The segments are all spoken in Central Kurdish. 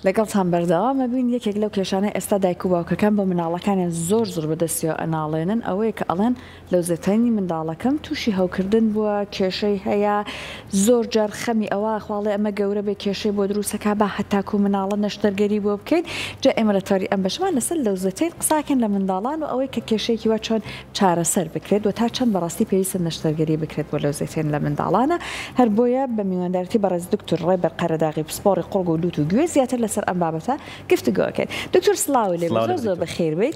لەگەڵتان بەردەوامە بین یەکێک لەو کێشانە ئێستا دایک و باوکەکان بە مناڵەکانیان زۆر بەدەستیەوە ئەناڵێنن ئەوەیە کە ئەڵێن لەوزەتەنی منداڵەکەم تووشی هەوکردن بووە کێشەی هەیە زۆر جار خەمی ئەوە خواڵێ ئەمە گەورە بێ کێشەی بۆ دروستەکە بە هەتاکو مناڵە نەشتەرگەری بۆ بکەین جا ئێمە لە تۆری ئەم بەشمان لەسەر لەوزەتەین قساکەن لە منداڵان و ئەوەی کە کێشەیەکی وا چۆن چارەسەر بکرێت و تا چەند بەڕاستی پێویستە نەشتەرگەری بکرێت بۆ لەوزەتەین لە منداڵانە هەر بۆیە بە میواندارەتی بەڕێز دکتۆر ڕێبەر قەرەداغی پسپۆڕی قوڵگ و لوت و گوێ زیاتر لەسەر ئەم بابەتە گفتوگۆکەین دکتۆر سڵاوی لێ زۆر بەخێر بیت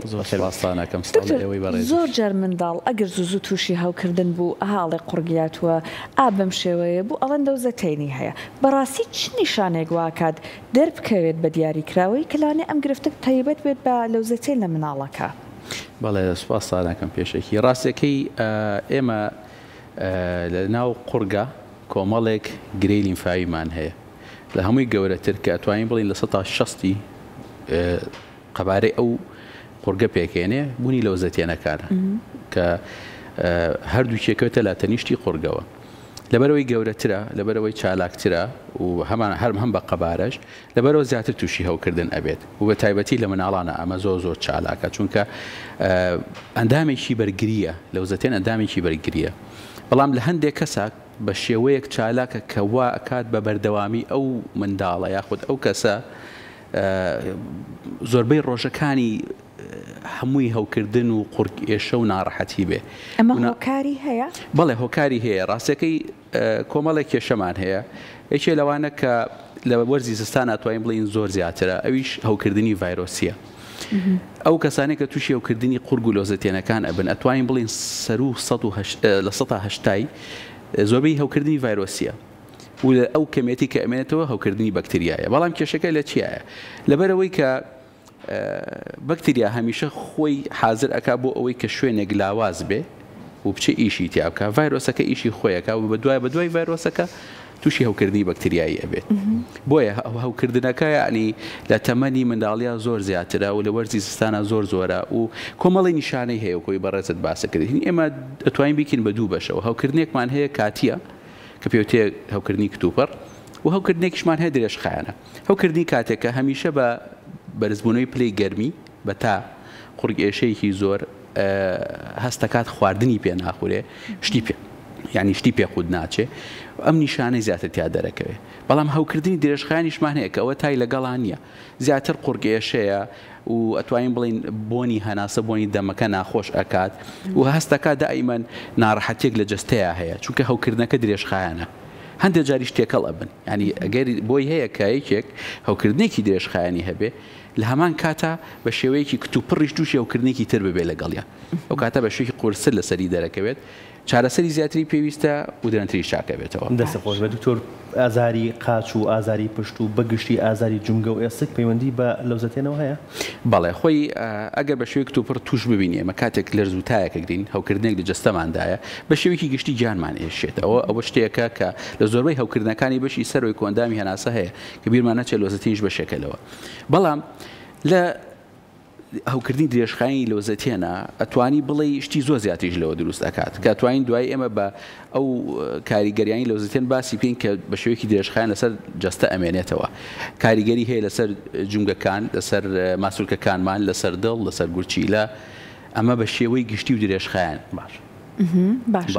زۆر جار منداڵ ئەگەر زوو تووشی هەوکردن بوو ئاڵێ قورگیاتوە ئابم شێوەیە بوو ئەڵەن دەوزەتەینی هەیە بەڕاستی چ نیشانێک واکات دەربکەوێت بە دیاریکراوەی کەلانێ ئەم گرفتە تایبەت بێت بە لەوزەتەین لە مناڵەکە بەڵێ سوپاس ساداکەم پێشێکی ڕاستەکەی ئێمە لە ناو قورگە کۆمەڵێک گرەی لیمفاویمان هەیە لە هەمووی گەورەتر کە ئەتوانین بڵین لە 160 قەبارەی ئەو قورگە پێکێنێ بوونی لەوزەتێنەکانە کە هەردوو کێکەوێتە لە تەنیشتی قورگەوە لەبەرەوەی گەورەترە لەبەرەوەی چالاکترە و هەمان هەم بە قەبارەش لەبەرەوە زیاتر تووشی هەوکردن ئەبێت و بە تایبەتی لە مناڵانە ئەمە زۆر چالاکە چونکە ئەندامێکی بەرگریە لەوزەتێن ئەندامێکی بەرگریە بەڵام لە هەندێک کەسە بە شێوەیەک چالاکە کە وا ئەکات بە بەردەوامی ئەو منداڵە یاخود ئەو کەسە زۆربەی ڕۆژەکانی هەمووی هەوکردن و قورگێشە و ناڕەحەتی بێ ئەمە هۆکاری هەیە؟ بەڵێ هۆکاری هەیە ڕاستەکەی کۆمەڵێک کێشەمان هەیە یەکێ لەوانە کە لە وەرزی زستان ناتوانین بڵین زۆر زیاترە ئەویش هەوکردنی ڤایرۆسیە ئەو کەسانێک کە تووشی هەوکردنی قورگ و لۆزەتێنەکان ئەبن ئەتوانین بڵین لە 180 زۆربەی هەوکردنی ڤایرۆسیە و لە ئەو کەمێتی کە ئەمێنێتەوە هەوکردنی بەکتریایە بەڵام کێشەکە لە چیایە لەبەرەوەی کە بەکتریا هەمیشە خۆی حاضر ئەکا بۆ ئەوەی کە شوێنێک لاواز بێ و بچێ ئیشی تیا بکە ڤایرۆسەکە ئیشی خۆیەکە و بە دوای ڤایرۆسەکە تووشی هەوکردنی بەکتریایی ئەبێت بۆیە هەوکردنەکە یعنی لە تەمەنی منداڵیا زۆر زیاترە و لە وەرزی زستانە زۆرە و کۆمەڵی نیشانەی هەیە و کۆی بەڕێزت باسە کردین ئێمە دەتوانین بیکەین بە دوو بەشەوە هەوکردنێکمان هەیە کاتیە کە پێوتێ هەوکردنی کتوپەر و هەوکردنێکیشمان هەیە درێژخایەنە هەوکردنی کاتێکە هەمیشە بە بەرزبوونەوەی پلەی گەرمی بە تا قورگێشەیەکی زۆر هەستەکات خواردنی پێ ناخورێ شتی پێ یعنی شتی پێ خود ناچێ ئەم نیشانەی زیاتر تیا دەرەکەوێ بەڵام هەوکردنی درێژخایەنیشمان هەیە کە ئەوە تای لەگەڵان نییە زیاتر قورگێشەیە و ئەتوانین بڵین بۆنی هەناسە بۆنی دەمەکە ناخۆش ئەکات و هەستەکە دائیمەن ناڕەحەتێک لە جەستەیە هەیە چونکە هەوکردنەکە درێژخایەنە هەندێک جاریش تێکەڵ ئەبن ینی ئەگەر بۆی هەیە کە یەکێک هەوکردنێکی درێژخایەنی هەبێ لە هەمان کاتە بە شێوەیەکی کتوپڕیش تووشی هەوکردنێکی تر ببێ لەگەڵیان ئەو کاتە بە شوێکی قورسر لەسەری دەرەکەوێت چارەسەری زیاتری پێویستە و دەرەنتری شاکەوێتەوە دەستخۆش بە دکتۆر ئازاری قاچ و ئازاری پشت و بەگشتی ئازاری جونگە و ئێسک پەیوەندی بە لەوزەتێنەوە هەیە؟ بەڵێ خۆی ئەگەر بە شێوەی کتوپڕ توش ببینێ ئەمە کاتێک لەرز و تایەکە گرین هەوکردنێک لە جەستەماندایە بە شێوەیەکی گشتی گیانمان ئێشێتەوە ئەوە شتێکە کە لە زۆربەی هەوکردنەکانی بەشی سەرۆی کۆندامی هەناسە هەیە کە بیرمان نەچێت لۆزەتێنیش بەشێکەوە بەڵام لە هەوکردنی درێژخایەنی لۆزەتێنە ئەتوانی بڵێ شتی زۆر زیاتریش لەوە دروست ئەکات کە ئەتوانین دوای ئێمە بە ئەو کاریگەریانی لەوزەتێن باسی بکەین کە بە شێوەیەکی درێژخایەن لەسەر جەستە ئەمێنێتەوە کاریگەری هەیە لەسەر جونگەکان لەسەر ماسوولکەکانمان لەسەر دڵ لەسەر گورچیلە ئەمە بە شێوەی گشتی و درێژخایەن باش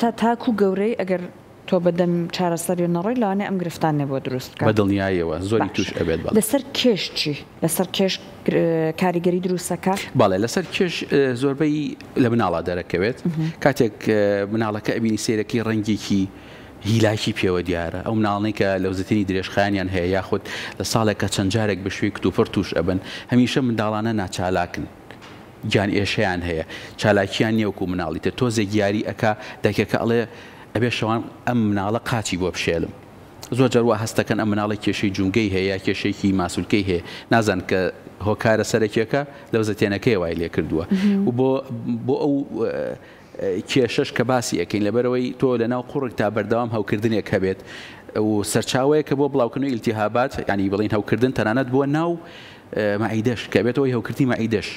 تا تاکو گەورەی ئەگەر تۆ بەدەم چارەسەری نەڕۆی لەوانێ ئەم گرفتانێ بۆ دروست بە دڵنیاییەوە زۆری توش ئەبێت لەسەر کێش چی لەسەر کێش کاریگەری دروستەکە باڵێ لەسەر کێش زۆربەی لە مناڵا دەرەکەوێت کاتێک مناڵەکە ئەبینی سێرەکەی ڕەنگێکی هیلاکی پێوە دیارە ئەو مناڵنەی کە لەوزەتێنی درێژخایەنیان هەیە یاخود لە ساڵێکە چەند جارێک بە شوێی کتوپڕ توش ئەبن هەمیشە منداڵانە ناچالاکن گیان ئێشەیان هەیە چالاکییان نییەوەکو مناڵیتە تۆزێک یاری ئەکا دایکەکە ئەڵێ ئەبێ شەوان ئەم مناڵە قاچی بۆ بشێلم زۆر جەروا هەستەکەن ئەم مناڵی کێشەی جونگەی هەیە کێشێکی ماسوولکەی هەیە نازان کە هۆکارە سەرەکیەکە لەوزەتێنەکەی وای لێ کردووە و بۆ ئەو کێشەش کە باسی ئەەکەین لەبەرەوەی تۆ لە ناو قوڕێک تا بەردەوام هەوکردنێک هەبێت و سەرچاوەیە کە بۆ بڵاوکردنەوەی ئیلتیهابات ینی بڵین هەوکردن تەنانەت بۆ ناو مەعیدەش کە بێتەوەی هەوکردنی مەعیدەش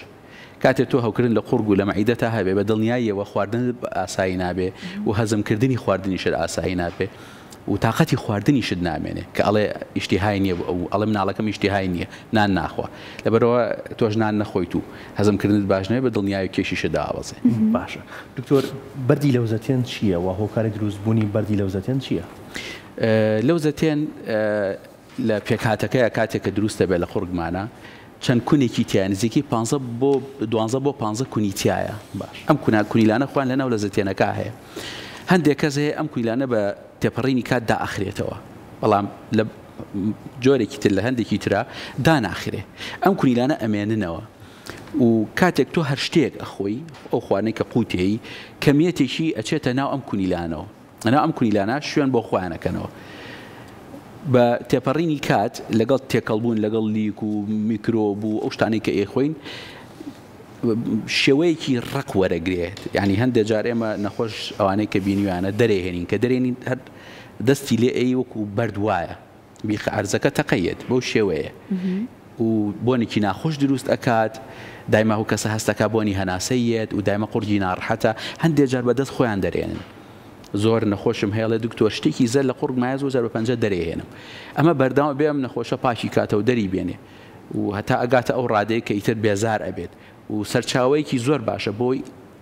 کاتێک تۆ هەوکردن لە قورگ و لە مەعیدە تا هەبێ بە دڵنیاییەوە خواردن ئاسایی نابێ و هەزمکردنی خواردنیشە ئاسایی نابێ و تااقەتی خواردنی شت نامێنێ کە ئەڵێ ئیشتیهای نییە ئەڵێ مناڵەکەم ئیشتیهای نییە نان ناخوا لەبەرەوە تۆش نان نەخۆیت و هەزمکردنت باش نەوێ بە دڵنیای کێشیشە داوەزێ. باشە دکتۆر بەردی لەوزەتێن چییە و هۆکاری دروستبوونی بەردی لەوزەتێن چییە؟ لەوزەتێن لە پێکهاتەکەی کاتێک کە دروستە بێ لە قورگمانە چەند کونێکی تیان نزیکی 15 بۆ 15 کونی تایە باش ئەم کونیلانە خوان لەناو لەوزەتێنەکە هەیە هەندێک کەس هەیە ئەم کونیلانە بە تێپەڕینی کات دائەخرێتەوە بەڵام لە جۆرێکی تر لە هەندێکی ترا داناخرێ ئەم کونیلانە ئەمێننەوە و کاتێک تۆ هەر شتێک ئەخۆی ئەو خوانەی کە قوتەی کەمیەتێکی ئەچێتە ناو ئەم کونیلانەوە ئەنا ئەم کونیلانە شوێن بۆ خۆیانەکەنەوە بە تێپەڕینی کات لەگەڵ تێکەڵبوون لەگەڵ لیک و میکرۆب و ئەو شتانەی کە ئێخۆین شێوەیەکی ڕق وەرەگرێت یعنی هەندێک جار ئێمە نەخۆش ئەوانەی کە بینیوانە دەرێهێنین کە دەرێنین هەر دەستی لێ ئەی وەکو بەردوایە بیخە ئەرزەکە تەقەیەت بەو شێوەیە و بۆنێکی ناخۆش دروست ئەکات دایما هەو کەسە هەستەکە بۆنی هەناسەیەت و دایمە قورجی ناڕحەتە هەندێک جار بەدەست خۆیان دەرێنن زۆر نەخۆشم هێڵێ دکتۆر شتێکی زەر لە قورگمایە زۆر جار بە پەنجە دەرێهێنم ئەمە بەردەوام بێ ئەم نەخۆشە پاشی کاتە و دەری بێنێ و هەتا ئەگاتە ئەو ڕادەیە کە ئیتر بێزار ئەبێت و سەرچاوەیەکی زۆر باشە بۆی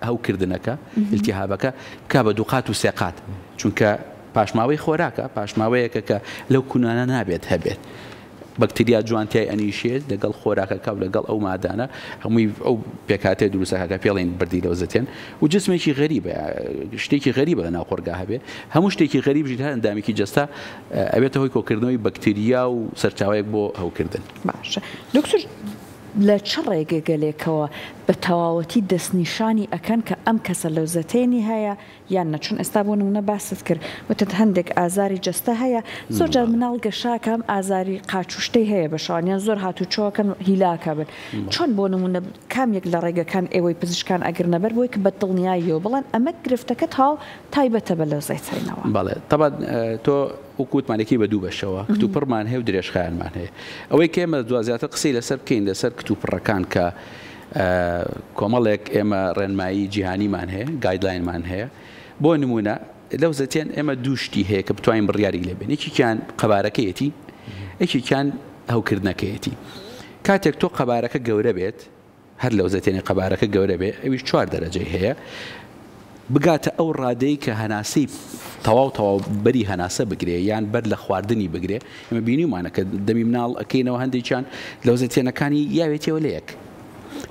هەوکردنەکە التیهابەکە کا بە دووقات و سێقات چونکە پاشماوەی خۆراکە پاشماوەیەکە کە لەو کوونانە نابێت هەبێت بەکتریا جوانتیای ئەنیشێت لەگەڵ خۆراکەکە و لەگەڵ ئەو مادانە هەمووی ئەو پێکاتێ دروستەکە پێڵین بردی لەوزەتێن و جسمێکی غەریبە شتێکی غەریبە لە ناو خۆرگا هەبێ هەموو شتێکی غەریب ژیت هەر ئەندامێکی جەستا ئەبێتە هۆی کۆکردنەوەی بەکتریا و سەرچاوەیەک بۆ هەوکردن. باشە دکتۆر لە چ ڕێگەگەلێکەوە بە تەواوەتی دەستنیشانی ئەکەن کە ئەم کەسە لەوزەتێنی هەیە یان نەچون ئێستا بۆ نمونە باست کرد وتت هەندێک ئازاری جەستە هەیە زۆر جار مناڵ گەشاکەم ئازاری قاچوشتەی هەیە بە شانیان زۆر هاتوچۆکەن هیلاکە بن چۆن بۆ نمونە کامێک لە ڕێگەکان ئێوەی پزیشکان ئەگرنەبەر بۆی کە بە دڵنیاییەوە بڵێن ئەمە گرفتەکە تاو تایبەتە بە لەوزەتێنەوە. بەڵێ تەبەن تۆ وکووتمانێکی بە دوو بەشەوە کتوپڕمان هەیە و درێژخایانمان هەیە ئەوەی کە ئێمە دوازیاتر قسەی لەسەر بکەین لەسەر کتوپڕەکان کە کۆمەڵێک ئێمە ڕێنمایی جیهانیمان هەیە گایدلاینمان هەیە بۆ نمونە لەوزەتێن ئێمە دووشتی هەیە کە بتوانین بڕیاری لێبێن یەکێکیان قەبارەکەیەتی یەکێکیان هەوکردنەکەیەتی کاتێک تۆ قەبارەکە گەورە بێت هەر لەوزەتێنی قەبارەکە گەورە بێت ئەویش 4 دەرەجەی هەیە بگاتە ئەو ڕادەی کە هەناسەی تەواو بەری هەناسە بگرێ یان بەر لە خواردنی بگرێ ئەمە بینیمانە کە دەمی مناڵ ئەکەینەوە هەندێکیان لەوزەتێنەکانی یاوێتەوە لە یەک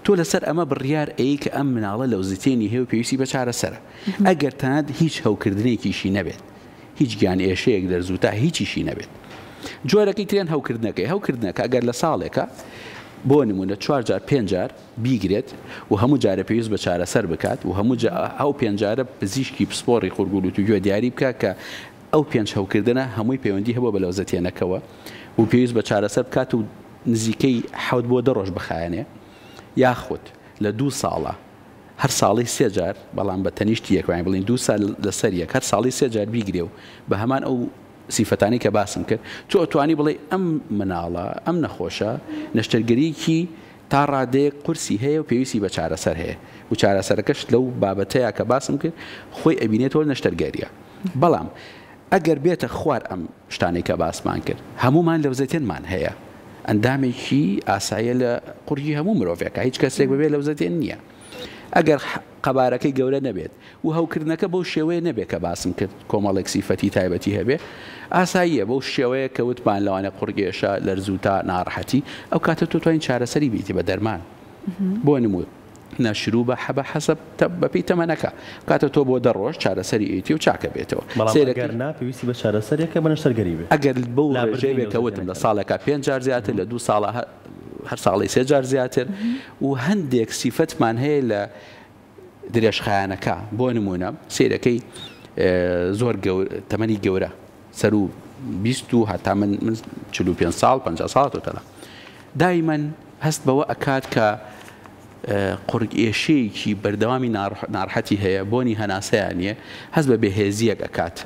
تۆ لەسەر ئەمە بڕیار ئەی کە ئەم مناڵە لەوزەتێنی هەیە و پێویستی بە چارەسەرە ئەگەر تەنانەت هیچ هەوکردنێکیشی نەبێت هیچ گیان ئێشەیەک دەرزووتا هیچیشی نەبێت جۆرەکەی ترێن هەوکردنەکە ئەگەر لە ساڵێکە بۆ نمونە 4 جار 5 جار بیگرێت و هەموو جارە پێویست بە چارەسەر بکات و هەموو ئەو 5 جارە پزیشکی پسپۆڕی خورگوڵوت و گوێ دیاری بکە کە ئەو 5 هەوکردنە هەمووی پەیوەندی هەبوو بە لەوزەتێنەکەوە و پێویست بە چارەسەر بکات و نزیکەی 7 بۆ 10 ڕۆژ بخایەنێ یاخود لە 2 ساڵە هەر ساڵی 3 جار بەڵام بە تەنیشتی یەکوان بڵین 2 سال لەسەر یەک هەر ساڵی 3 جار بیگرێ و بە هەمان ئەو سیفەتانی کە باسم کرد تۆ ئەتوانی بڵێ ئەم مناڵە ئەم نەخۆشە نەشتەرگەریکی تا ڕادەیەک قورسی هەیە و پێویستی بە چارەسەر هەیە و چارەسەرەکەش لەو بابەتەیە کە باسم کرد خۆی ئەبینێتەوە نەشتەرگەریە بەڵام ئەگەر بێتە خوار ئەم شتانەی کە باسمان کرد هەمومان لەوزەتێنمان هەیە ئەندامێکی ئاساییە لە قورجی هەموو مرۆڤێکە هیچ کەسێک ببێت لەوزەتێن نییە ئەگەر قەبارەکەی گەورە نەبێت و هەوکردنەکە بەو شێوەیە نەبێت کە باسم کرد کۆمەڵێک سیفەتی تایبەتی هەبێ ئاساییە بەو شێوەیە کە وتمان لەوانە قورگێشە لەرزووتا ناڕەحەتی ئەو کاتە تۆ توانین چارەسەری بیتی بە دەرمان بۆ نموت نەشرو بە حەبە حەسەب بەپی تەمەنەکە کاتە تۆ بۆ 10 ڕۆژ چارەسەری ئیتی و چاکە بێتەوە پێویستی بە چارەسەرێکە بە نەشتەرگەری بێت ئەگەر بەو ڕێژەیە وتم لە ساڵێکە 5 جار زیاتر لە 2 ساڵە هەر ساڵی 3 جار زیاتر و هەندێک سیفەتمان هەیە لە درێژخایانەکە بۆ نمونە سیرەکەی زۆر تەمەنی گەورە سەر و 20 و هەتا من 45 ساڵ 50 ساڵ تۆتەلا دایمەن هەست بەوە ئەکات کە قورگێشەیەکی بەردەوامی ناڕەحەتی هەیە بۆنی هەناسەیان نیە هەست بە بێهێزیەک ئەکات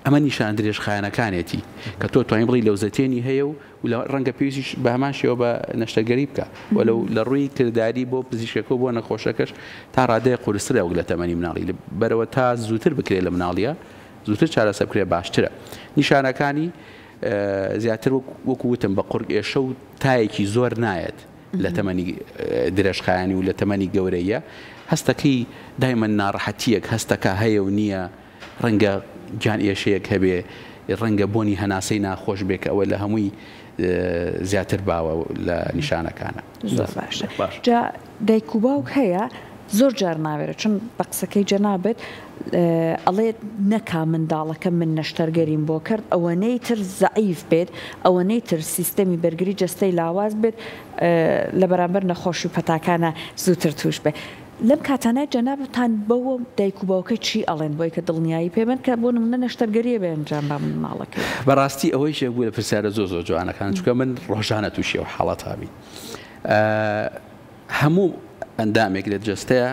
ئەمە نیشان درێژخایانەکانێتی کە تۆ توانین بڵی لەوزەتێنی هەیە و ڕەنگە پێویستیش بە هەمان شێوە بە نەشتەرگەری بکە وەلەو لە ڕووی کردداری بۆ پزیشکەکە بۆ نەخۆشەکەش تا ڕادەیە قورسرە و لە تەمەنی مناڵی بەرەوە تا زووتر بکرێت لە مناڵیە زووتر چارەسەر بکرێ باشترە. نیشانەکانی زیاتر وەکووتم بە قورگ ئێشە و تایەکی زۆر نایەت لە تەمەنی درێژخایانی و لە تەمەنی گەورەیە هەستەکەی دایمە ناڕەحەتیەک هەستەکە هەیە و نییە ڕەنگە گیان ئێشەیەک هەبێ ڕەنگە بۆنی هەناسەی ناخۆش بێک ئەوە لە هەمووی زیاتر باوە لە نیشانەکانە. زۆر باشە. جا دایک و باوک هەیە زۆر جار ناوێرە چون بە قسەکەی جەنابێت ئەڵێ نەکا منداڵەکە من نەشتەرگەریم بۆ کرد ئەوەنەی تر زەعیف بێت ئەوەنەی تر سیستەمی بەرگری جەستەی لاواز بێت لە بەرامبەر نەخۆشی پەتاکانە زووتر توش بێت. لەم کاتانە جەنابتان بەوە دایک و باوکە چی ئەڵێن بۆی کە دڵنیایی پێبن کە بۆ نمونە نەشتەرگەریە بێ ئەنجام با منداڵەکەی؟ بەڕاستی ئەوەی شێک بوو لە پرسیارە زۆر جوانەکان چونکە من ڕۆژانە تووشی ئەو حاڵەتا بین. هەموو ئەندامێک لە جەستەیە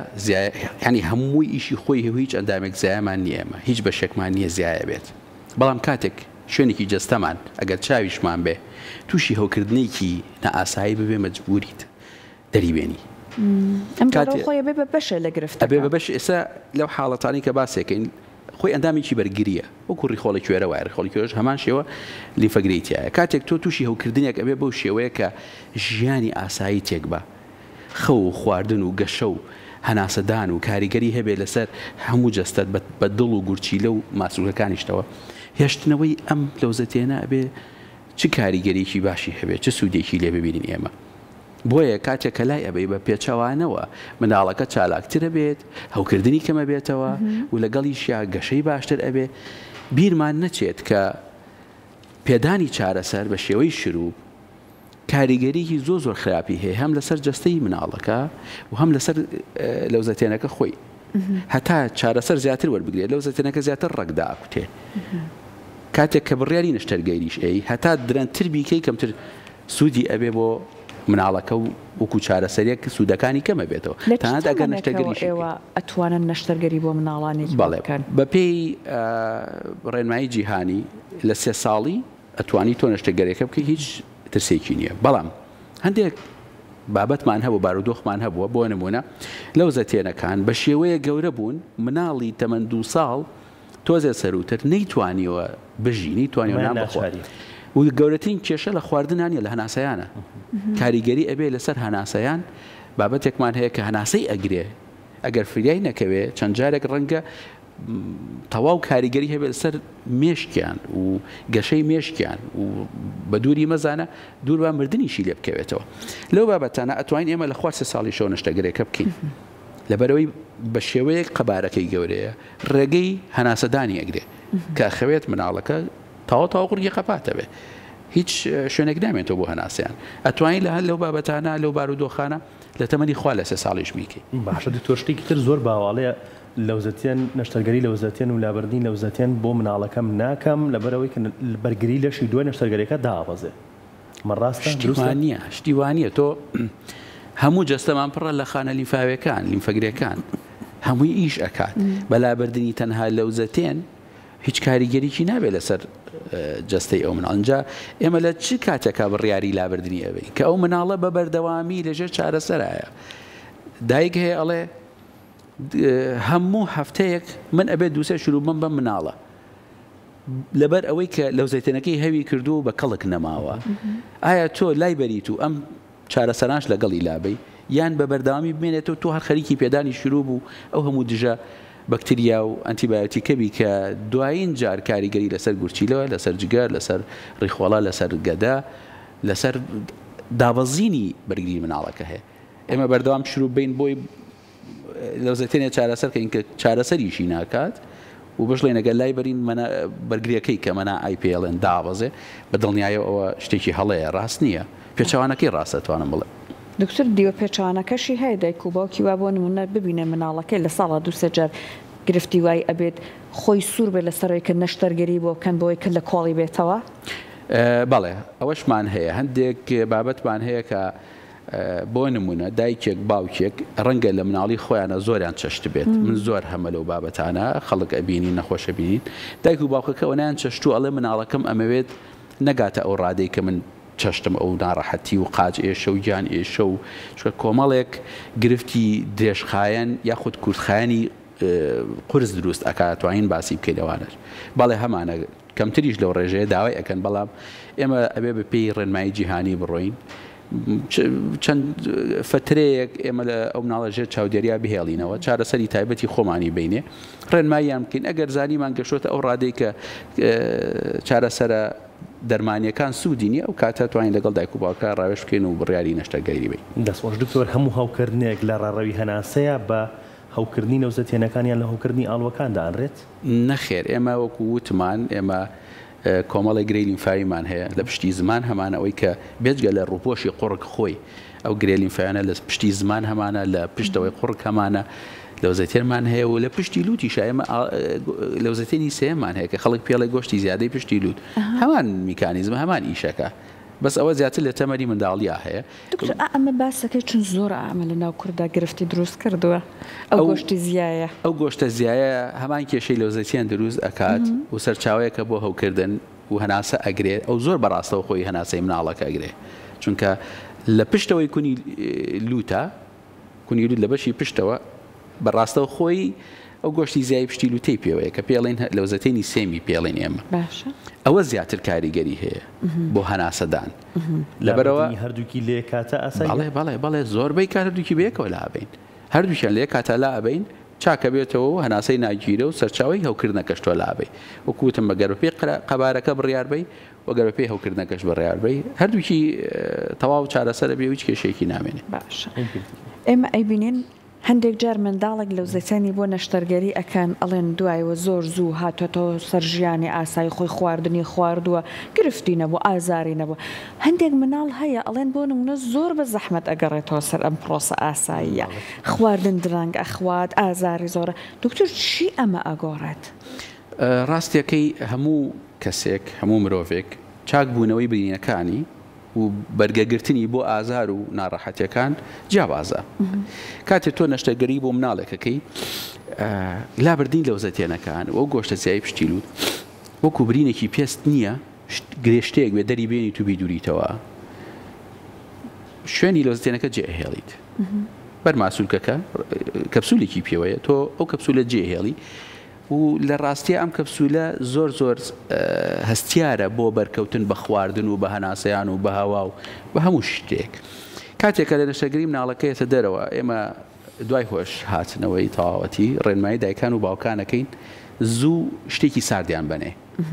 ینی هەمووی ئیشی خۆی هیچ ئەندامێک زایەمان نیە ئێمە هیچ بەشێکمان نییە زیایە بێت. بەڵام کاتێک شوێنێکی جەستەمان ئەگەر چاویشمان بێ تووشی هەوکردنێکی نەئاسایی ببێ مەجبوریت دەریبێنی. ئەم خۆی بێ بە بەشە لە گرفتە ئەبێ بە بەش ئێستا لەو حاڵەتانی کە باسێکەین خۆی ئەندامێکی بەرگریە وەکو ڕیخۆڵی کوێرە وایە ڕیخۆڵی کوێرەش هەمان شێوە لیفەگرێتیایە. کاتێک تۆ تووشی هەوکردنێک ئەبێ بەو شێوەیە کە ژیانی ئاسایی تێک بە خەو و خواردن و گەشە و هەناسەدان و کاریگەری هەبێ لەسەر هەموو جەستەت بە دڵ و گورچیلە و ماسوولەکانیشتەوە هێشتنەوەی ئەم لەوزەتێنە ئەبێ چ کاریگەریکی باشی هەبێت چه سوودێکی لێ ببینین ئێمە. بۆیە کاتێک کە لای ئەبەی بە پێچەوانەوە مناڵەکە چالاکترە بێت هەوکردنی کەمە بێتەوە و لەگەڵیشیا گەشەی باشتر ئەبێ بیرمان نەچێت کە پێدانی چارەسەر بە شێوەی شروع کاریگەریکی زۆر خراپی هەیە هەم لەسەر جەستەی مناڵەکە و هەم لەسەر لەوزەتێنەکە خۆی هەتا چارەسەر زیاتر وەربگرێت لەوزەتێنەکە زیاتر ڕەگدا ئاکوتێ. کاتێک کە بڕیاری نەشتەرگەیریش هەتا درەنتر بیکەی کەمتر سوودی ئەبێ بۆ مناڵەکە و وەکو چارەسەرێک سوودەکانی کەمە بێتەوە تەنانەت ئەگەر نەشتەرگەریش ئەتوانن نەشتەرگەری بۆ مناڵانی بەڵێ بە پێی ڕێنمایی جیهانی لە 3 ساڵی ئەتوانی تۆ نەشتەرگەریەکە بکەی هیچ ترسێکی نییە. بەڵام هەندێک بابەتمان هەبوو بارودۆخمان هەبووە بۆ نمونە لەو زەتێنەکان بە شێوەیە گەورە بوون مناڵی تەمەەن 2 ساڵ تۆزێ سەروتر نەیتوانیوە بژی نەیتوانیوە نام بخۆری و گەورەترین کێشە لە خواردنانیە لە هەناسەیانە. کاریگەری ئەبێ لەسەر هەناسەیان بابەتێکمان هەیە کە هەناسەی ئەگرێ ئەگەر فریای نەکەوێ چەند جارێک ڕەنگە تەواو کاریگەری هەبێت لەسەر مێشکیان و گەشەی مێشکیان و بە دووری مەزانە دوور بە مردنیشی لێ بکەوێتەوە. لەو بابەتانە ئەتوانین ئێمە لە خوارد 3 ساڵی شەو نەشتەگەرێکە بکەین لەبەرەوەی بە شێوەیەک قەبارەکەی گەورەیە ڕێگەی هەناسەدانی ئەگرێ کە خەوێت مناڵەکە تاوا قوڕگی قەپاتەوێ هیچ شوێنێک نامێتەوە بۆ هەناسیان ئەتوانین لە هەر لەو بابەتانە لەو بارودۆخانە لە تەمەنی خوا لە 3 ساڵیش میکەی. باشە تۆشتێکی تر زۆر باواڵەیە لەوزەتیان نەشتەرگەری لەوزەتیان و لابردنی لەوزەتیان بۆ مناڵەکەم ناکەم لەبەرەوەی کە بەرگری لەشی دوای نەشتەرگەریەکە داوازێ مەڕاستە شتیوانیە تۆ هەموو جەستەمان پڕە لە خانە لیمفاویەکان لیمفەگرەکان هەمووی ئیش ئەکات بەلابردنی تەنها لەوزەتێن هیچ کاریگەریکی نابێت لەسەر جەستەی ئەو مناڵجا ئێمە لە چ کاتێکا بڕیاری لابردنی ئەوەی کە ئەو مناڵە بە بەردەوامی لەژێر چارەسەرایە دایک هەیە ئەڵێ هەموو هەفتەیەک من ئەبێت دووسێ شروع بم بە مناڵە لەبەر ئەوەی کە لەوزەتێنەکەی هەوی کردو و بە کەڵک نەماوە. ئایا تۆ لای بەریت و ئەم چارەسەرانش لەگەڵی لابەی یان بە بەردەوامی بمێنێتەوە تۆ هەر خەریکی پێدانی شروع بوو ئەو هەموو دژە بەکتریا و ئەنتیبایۆتیکەبی کە دوایین جار کاریگەری لەسەر گورچیلەوە لەسەر جگەر لەسەر ڕیخۆڵە لەسەر گەدا لەسەر دابەزینی بەرگری مناڵەکە هەیە. ئێمە بەردەوام شروع بین بۆی لەوزەتێنێ چارەسەرکەین کە چارەسەریشی ناکات و بەش لێ نەگەل لای بەرین بەرگریەکەی کە مەنا IPLN دابەزێ بە دڵنیایە ئەوە شتێکی هەڵەیە ڕاست نییە پێچەوانەکەی ڕاستەتوانم بڵێ. دکتۆر دیوە پێچوانەکەشی هەیە دایک و باوکی وا بۆ نمونە ببینێ مناڵەکەی لە ساڵە 2 جار گرفتی وای ئەبێت خۆی سوور بێت لەسەرەوەی کە نەشتەرگەری بۆ بکەن بۆی کە لە کۆڵی بێتەوە. بەڵێ ئەوەشمان هەیە هەندێک بابەتمان هەیە کە بۆ نمونە دایکێک باوکێک ڕەنگە لە مناڵی خۆیانە زۆریان چەشت بێت من زۆر هەمە لەو بابەتانە خەڵک ئەبینی نەخۆشە بینین دایک و باوکەکە ئەویان چەشت و ئەڵێ مناڵەکەم ئەمەوێت نەگاتە ئەو ڕادەی کە من چەشتم ئەو ناڕەحەتی و قاج ئێشە و گیان ئێشە و چکە کۆمەڵێک گرفتی درێژخایەن یاخود کورتخایانی قرس دروست ئەکاتوانین باسی بکەیتەوانش بەڵێ هەمانە کەمتریش لەو ڕێژەیە داوای ئەکەن بەڵام ئێمە ئەبێ بە پێی ڕێنمایی جیهانی بڕۆین چەند فترەیەک ئێمە لە ئەو مناڵەژێر چاودێریا بهێڵینەوە چارەسەری تایبەتی خۆمانی بینێ ڕێنماییان بکەین ئەگەر زانیمان گەشتۆتە ئەو ڕادەی کە چارەسەرە دەرمانیەکان سوودی نیە ئەو کاتە توانین لەگەڵ دایک و باوکە ڕاوێژ بکەین و بڕیاری نەشتەرگەری بین. دەستخۆش دکتۆر هەموو هاوکردنێک لە ڕاڕەوی هەناسەیە بە هەوکردنی نەوزەتێنەکانیان لە هەوکردنی ئاڵوەکاندا ئەنرێت؟ نەخێر ئێمە وەکو وتمان ئێمە کۆمەڵی گرەی لیمفاویمان هەیە لە پشتی زمان هەمانە ئەوەی کە بێجگە لە ڕووپۆشی قوڕک خۆی ئەو گرێ لیمفاویانە لە پشتی زمان هەمانە لە پشتەوەی قوڕک هەمانە لەوزەتێنمان هەیە و لە پشتی لوتی شایمە لەوزەتێنی سێمان هەیە کە خەڵک پێڵی گۆشتی زیادەی پشتی لوت هەمان میکانیزم هەمان ئیشەکە بەس ئەوە زیاتر لە تەمەری منداڵیا هەیە. ئەمە باسەکەی چون زۆر ئەمە لە ناو کووردا گرفتی دروست کردووە ئەو گۆشتی زیایە ئەو گۆشتە زیایە هەمان کێشەی لەوزەتیان دروست ئەکات و سەرچاوەیەکە بۆ هەوکردن و هەناسە ئەگرێت ئەو زۆر بەڕاستەوە خۆی هەناسەی مناڵەکە ئەگرێ چونکە لە پشتەوەی کونی لوتە کونی لوت لە بەشی پشتەوە بەڕاستەوە خۆی ئەو گۆشتی زیای پشتی لوتەی پێوەیە کە پێڵێن لەوزەتێنی سێمی پێڵێن ئێمە ئەوە زیاتر کاریگەری هەیە بۆ هەناسەدان لەبەرەوە هەردووکی لێ کاتە ئاسایی بەڵێ زۆربەی کات هەردووکی بەیەکەوە لا ئەبین هەردووکیان لێ کاتە لا ئەبین چاکە بێتەوە و هەناسەی ناگیرە و سەرچاوی هەوکردنەکەش تۆ لا ئەبی وەکوتم بەگەر بەپێی قەبارەکە بڕیاربەی وەگەر بەپێی هەوکردنەکەش بڕیاربەی هەردووکی تەواو چارەسەرە بێ هیچ کێشەیەکی نامێنێ. باش ئێمە ئەیبینین هەندێک جار منداڵێک لەوزەتێنی بۆ نەشتەرگەری ئەکەن ئەڵێن دوایەوە زۆر زوو هاتۆتەوە سەرژیانی ئاسایی خۆی خواردنی خواردووە گرفتی نەبوو ئازاری نەبوو هەندێک مناڵ هەیە ئەڵێن بۆ نمونە زۆر بە زەحمەت ئەگەڕێتەوە سەر ئەم پرۆسە ئاساییە خواردن درەنگ ئەخوات ئازاری زۆرە دکتۆر چی ئەمە ئەگۆڕێت؟ ڕاستیەکەی هەموو کەسێک هەموو مرۆڤێک چاک بوونەوەی برینەکانی و بەرگەگرتنی بۆ ئازار و ناڕەحەتیەکان جیاوازە کاتێک تۆ نەشتەرگەری بۆ مناڵێکەکەی لابردین لەوزەتێنەکان و ئەو گۆشتە زیای پشتی لوت وەکو برینێکی پێست نییە گرێشتەیەک بێ دەری بێنی تو بیدوریتەوە شوێنی لەوزەتێنەکە جێهێڵیت بەرماسوولکەکە کەپسولێکی پێوەیە تۆ ئەو کەپسولە جێهێڵی و لە ڕاستیە ئەم کەپسولە زۆر هەستیارە بۆ بەرکەوتن بە خواردن و بە هەناسەیان و بە هەوا و بە هەموو شتێک کاتێکە لە نەشتەرگەری مناڵەکەیەتە دەرەوە ئێمە دوای هۆش هاتنەوەی تەواوەتی ڕێنمایی دایکان و باوکانەکەین زوو شتێکی ساردیان بنێ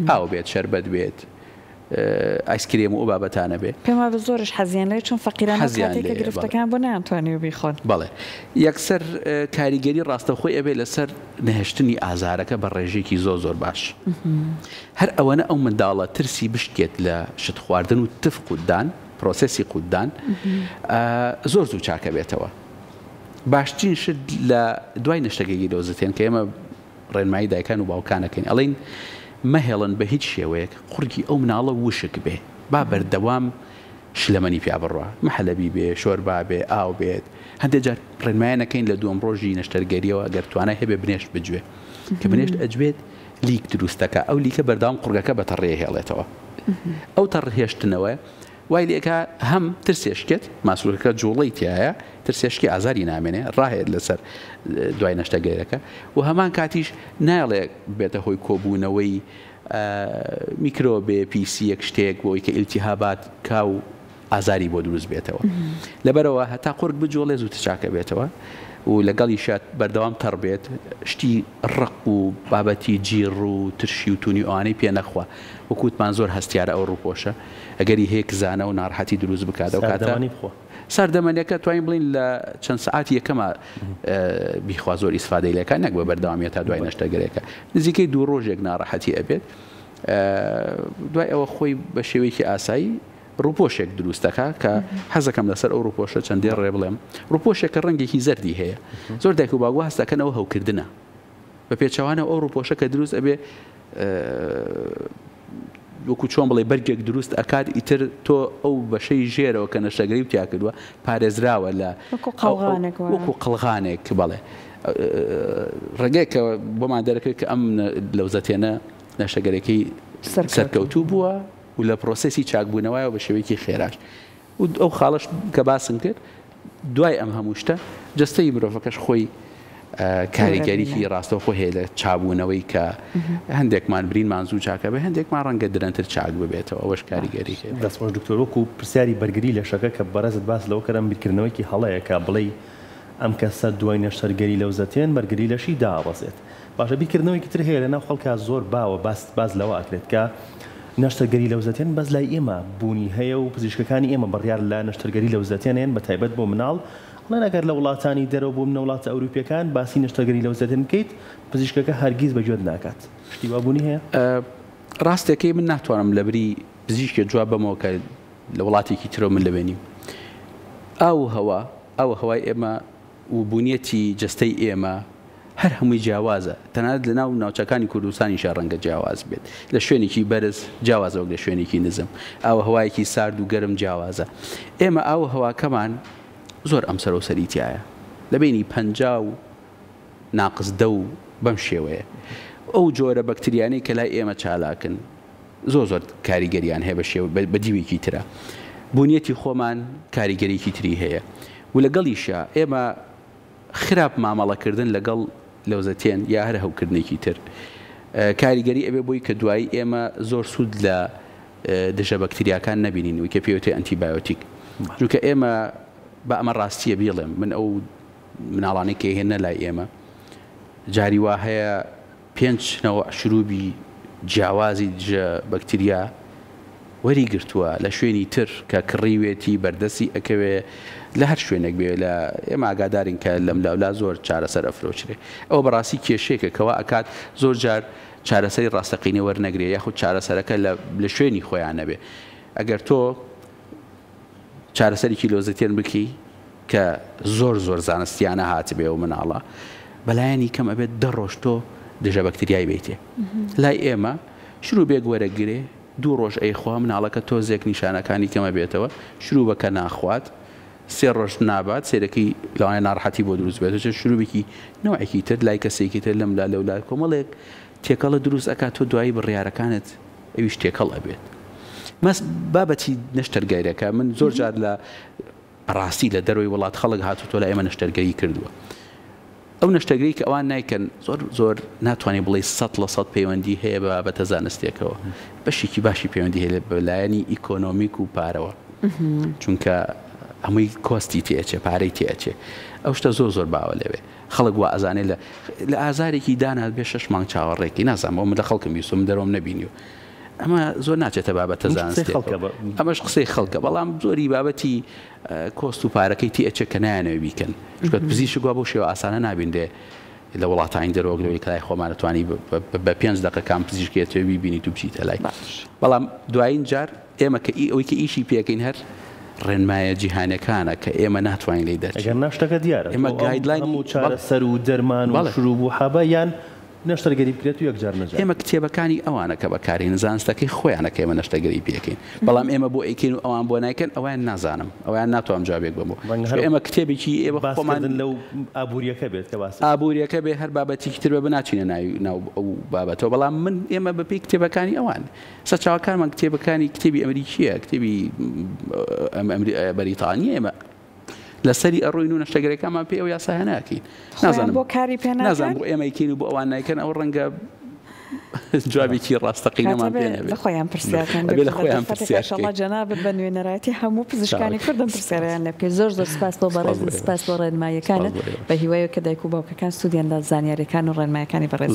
ئاو بێت شەربەت بێت ئایسکرێم و بابەتانە بێ پێما بە زۆرش حەزیان لێ چون فەقیرانە کاتێککە گرفتەکان بۆ ناتوانێ بیخۆن بەڵێ یەکسەر کاریگەری ڕاستەخۆی ئەبێ لەسەر نەهێشتنی ئازارەکە بە ڕێژێکی زۆر باش هەر ئەوەنە ئەو منداڵە ترسی بشکێت لە شت خواردن و تف قوددان پرۆسەسی قوددان زۆر زوو چاکە بێتەوە باشترین شت لە دوای نەشتەگەری لەوزەتێن کە ئێمە ڕێنمایی دایکان و باوکانەکەین ئەڵێن مەهێڵن بە هیچ شێوەیەک قورگی ئەو مناڵە وشک بێ با بەردەوام شلەمەنی پیا بڕوە مەحەلەبی بێ شۆربا بێ ئاو بێت هەندێک جار ڕێنمایانەکەین لە دووەم ڕۆژی نەشتەرگەریەوە ئەگەر توانای هەبێ بنێشت بجوێ کە بنێشت ئەجوێت لیک دروستەکە ئەو لیکە بەردەوام قورگەکە بە تەڕێ هێڵێتەوە ئەو تەڕهێشتنەوە وای لێکە هەم ترسێشکێت ماسوولەکە جوڵەی تایە ترسێشکی ئازاری نامێنێ ڕاهێت لەسەر دوای نەشتەگەیرەکە و هەمان کاتیش ناڵێ بێتە هۆی کۆبوونەوەی میکرۆبێ پیسیەک شتێک بۆی کە ئیلتیهابات کاو ئازاری بۆ دروست بێتەوە لەبەرەوە هەتا قورگ بجوڵێ زوو چاکە بێتەوە و لەگەڵی شات بەردەوام تەڕ بێت شتی ڕق و بابەتی جیر و ترشی و تونی ئەوانەی پێ نەخوا وەکوتمان زۆر هەستیارە ئەو ڕووپۆشە ئەگەری هەیە زانە و ناڕەحەتی دروست بکاتەوە کاتە ساردەمەنیەکە توانین بڵین لە چەند سعاتی یەکەمە بیخوا زۆر ئیسفادەی لەکە نەک بە بەردەوامیە تا دوای نەشتەگەرێکە نزیکەی دوو ڕۆژێک ناڕەحەتی ئەبێت دوای ئەوە خۆی بە شێوەیەکی ئاسایی ڕووپۆشێک دروستەکە کە حەزەکەم لەسەر ئەو ڕووپۆشە چەندێ ڕێ بڵێم ڕووپۆشێکە ڕەنگێکی زەردی هەیە زۆر دایک و باوکە هەستەکەنەوە هەوکردنە بە پێچەوانە ئەو ڕووپۆشە کە دروست ئەبێ وەکو چۆن بڵێ بەرگێک دروست ئەکات ئیتر تۆ ئەو بەشەی ژێرەوە کە نەشتەگەری وتیا کردووە پارێزراوە لە وەکو قەڵغانێک بەڵێ ڕێگەیەکە بۆمان دەرەکەوێت کە ئەم لەوزەتێنە نەشتەگەرەکەی سەرکەوتوو بووە و لە پرۆسەسی چاکبوونەوەیەوە بە شێوەیەکی خێراش و ئەو خاڵش کە باسم کرد دوای ئەم هەموو شتە جەستەی مرۆڤەکەش خۆی کاریگەریی ڕاستەوخۆ هەیە لە چابوونەوەی کە هەندێکمان برینمان زوو چاکە بێ هەندێکمان ڕەنگە درەنتر چاک ببێتەوە ئەوەش کاریگەری هەیە. دەستخۆش دکتۆر وەکو پرسیاری بەرگری لە شەکە کە بەڕێزت باس لەوە کەرم بیرکردنەوەیکی هەڵەیە کە بڵێ ئەم کەسە دوای نەشتەرگەری لەوزەتێن بەرگری لەشی داوەزێت. باشە بیرکردنەوەیکی تر هەیە لەناو خەڵکا زۆر باوە باز لەوە ئاکرێت کە نەشتەرگەری لەوزەتێن بەس لای ئێمە بوونی هەیە و پزیشکەکانی ئێمە بڕیار لە نەشتەرگەری لەوزەتێنێن بە تایبەت بۆ مناڵڵێن ئەگەر لە وڵاتانی دەرەوە بۆ منە وڵاتە ئەوروپیەکان باسی نەشتەرگەری لەوزەتێن بکەیت پزیشکەکە هەرگیز بەگوێت ناکات. شتی وابوونی هەیە؟ ڕاستەکەی من ناتوانم لەبری پزیشکە جواب بەمەوە کە لە وڵاتێکی ترەوە من لەبێنیم. ئەو هەوای ئێمە و بوونیەتی جەستەی ئێمە هەر هەمووی جیاوازە تەنانەت لە ناو ناوچەکانی کوردستانیشە ڕەنگە جیاواز بێت لە شوێنێکی بەرز جیاوازەوە لە شوێنێکی نزم ئاو هەوایەکی سارد و گەرم جیاوازە. ئێمە ئاو هەواکەمان زۆر ئەم سەر و سەریتیایە لە بینی 50 و ناقص 10 و بەم شێوەیە. ئەو جۆرە بەکتریانەی کە لای ئێمە چالاکن زۆر کاریگەریان هەیە بە شێوە بە دیوێکی ترە. بوونیەتی خۆمان کاریگەریکی تری هەیە و لەگەڵیشە ئێمە خراپ مامەڵەکردن لەگەڵ لەوزەتێن یا هەر هەوکردنێکی تر کاریگەری ئەبێ بۆی کە دوایی ئێمە زۆر سوود لە دژە بەکتریاکان نەبینین و کە پێوتێ ئەنتیبایۆتیک چونکە ئێمە بە ئەمە ڕاستیە بیڵێم من ئەو مناڵانەی کە هێنە لای ئێمە جاری وا هەیە 5 نەوە شروبی جیاوازی دژە بەکتریا وەری گرتووە لە شوێنی تر کە کڕیوێتی بەردەسی ئەکەوێ لە هەر شوێنێک بێ لە ئێمە ئاگادارین کە لەم لاولا زۆر چارەسەر ئەفرۆچرێ. ئەوە بەڕاستی کێشەیەکە کەوا ئەکات زۆر جار چارەسەری ڕاستەقینە وەرنەگرێ یاخود چارەسەرەکە لە شوێنی خۆیان نەبێ. ئەگەر تۆ چارەسەرێکی لۆزەتێن بکی کە زۆر زانستیانە هاتبێ و مناڵە بەلایەنی کەم ئەبێت 10 ڕۆژ تۆ دژە بەکتریای بیتێ. لای ئێمە شروع بێک وەرەگرێ 2 ڕۆژ ئەیخوا مناڵەکە تۆزێک نیشانەکانی کەمە بێتەوە شروع بەکە ناخوات 3 ڕۆژ نابات سێرەکەی لەوانە ناڕەحەتی بۆ دروست بێت شروعێکی نوعێکی تر لای کەسێکی تر لەم لەولا کۆمەڵێک تێکەڵە دروست ئەکات تۆ دوایی بڕیارەکانت ئەویش تێکەڵ ئەبێت. مەس بابەتی نەشتەرگەریەکە من زۆر جار لە ڕاستی لە دەروی وڵات خەڵک هاتوتۆ لە ئێمە نەشتەرگەری کردووە. ئەو نەشتەرگەری کە ئەوان نایکەن زۆر ناتوانێت بڵێ 100% پەیوەندی هەیە بە بابەتە زانستیەکەوە بەشێکی باشی پەیوەندی هەیە لە لایەنی ئیکۆنۆمیک و پارەوە چونکە هەمووی کۆستی تێچێ پارەی تێچێ ئەو شتە زۆر باوە لەوێ خەڵک وا ئەزانێت لە ئازارێکی دانات بێ 6 مانگ چاوەڕێکی نازانم ئەو من لە خەڵکم بیستم دەرۆم نەبینی و ئەمە زۆر ناچێتە بابەتە زانستی ئەمەش قسەی خەڵکە بەڵام زۆری بابەتی کۆست و پارەکەی تێچێ کە نایانەوە بیکەن چکە پزیشک وا بۆ شێوە ئاسانە نابیندێ لە وڵاتانی دەرۆگلەوەی کلای خۆمانەتوانی بە 5 دقیقەکان پزیشکێتەوە ببینیت و بچیتە لای بەڵام دوایین جار ئێمە کە ئەوەی کە ئیشی پێکەین هەر ڕێنمایە جیهانەکانە کە ئێمە ناتوانین لێ دەرچین ئەگەر ناشتەکە دیارە ئێمە گایدلاین و چارەسەر و دەرمان و شروع و حەبە یان نەشتەرگەری بکرێت و یەکجار نەجار ئێمە کتێبەکانی ئەوانە کە بەکارهێن زانستەکەی خۆیانە کە ئێمە نەشتەرگەری پێکەین بەڵام ئێمە بۆ ئەیکەین و ئەوان بۆ نایکەن ئەویان نازانم ئەویان ناتوانم جوابێک بمەوە ئێمە کتێبێکی ئێوە خۆمان لەو ئابوووریەکە بێت کە باس ئابوووریەکە بێ هەر بابەتێکی تر بە بناچینە ناو ئەو بابەتەوە بەڵام من ئێمە بەپێی کتێبەکانی ئەوان سەرچاوەکانمان کتێبەکانی کتێبی ئەمریکیە کتێبی بەریتانیە ئێمە لەسەری ئەڕۆین و نەشتەرگەریەکانمان پێ ئەو یاسا ناکەین نازانم بۆ کاری پێ نازانم بۆ ئێمە یکەین و بۆ ئەوان نایکەن ئەو ڕەنگە جوابێکی ڕاستەقینەمان پێ نەبێت لە خۆیان پرسیارکەن جەناب بە نوێنەرایەتی هەموو پزیشکانی کوردم پرسیاریان لێ بکەیت زۆر سپاس بۆ بەڕێز سپاس بۆ ڕێنماییەکانت بە هیوایەوە کە دایک و باوکەکان سوودیان لە زانیاریەکان و ڕێنماییەکانی بەڕێز